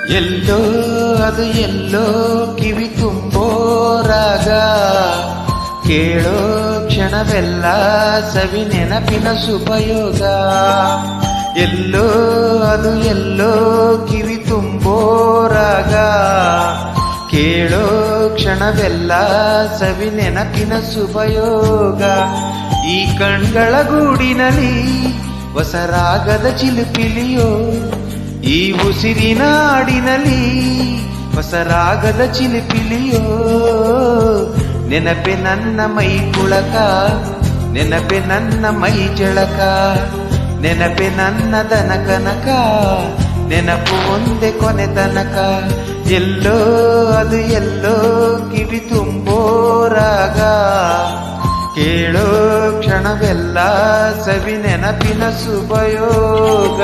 ಎಲ್ಲೋ ಅದು ಎಲ್ಲೋ ಕಿವಿ ತುಂಬೋ ರಾಗ, ಕೇಳೋ ಕ್ಷಣವೆಲ್ಲ ಸವಿ ನೆನಪಿನ ಸುಪಯೋಗ. ಎಲ್ಲೋ ಅದು ಎಲ್ಲೋ ಕಿವಿ ತುಂಬೋ ರಾಗ, ಕೇಳೋ ಕ್ಷಣವೆಲ್ಲ ಸವಿ ನೆನಪಿನ ಸುಪಯೋಗ. ಈ ಕಣ್ಗಳ ಗೂಡಿನಲ್ಲಿ ಹೊಸ ರಾಗದ ಚಿಲುಪಿಲಿಯೋ, ಈ ಉಸಿರಿನ ಹಾಡಿನಲ್ಲಿ ಹೊಸ ರಾಗದ ಚಿಲಿಪಿಲಿಯೋ. ನೆನಪೆ ನನ್ನ ಮೈ ಪುಳಕ, ನೆನಪೆ ನನ್ನ ಮೈ ಜಳಕ, ನೆನಪೆ ನನ್ನ ದನ ಕನಕ, ನೆನಪು ಒಂದೇ ಕೊನೆ ತನಕ. ಎಲ್ಲೋ ಅದು ಎಲ್ಲೋ ಕಿವಿ ತುಂಬೋ ರಾಗ, ಕೇಳೋ ಕ್ಷಣವೆಲ್ಲ ಸವಿ ನೆನಪಿನ ಸುಪಯೋಗ.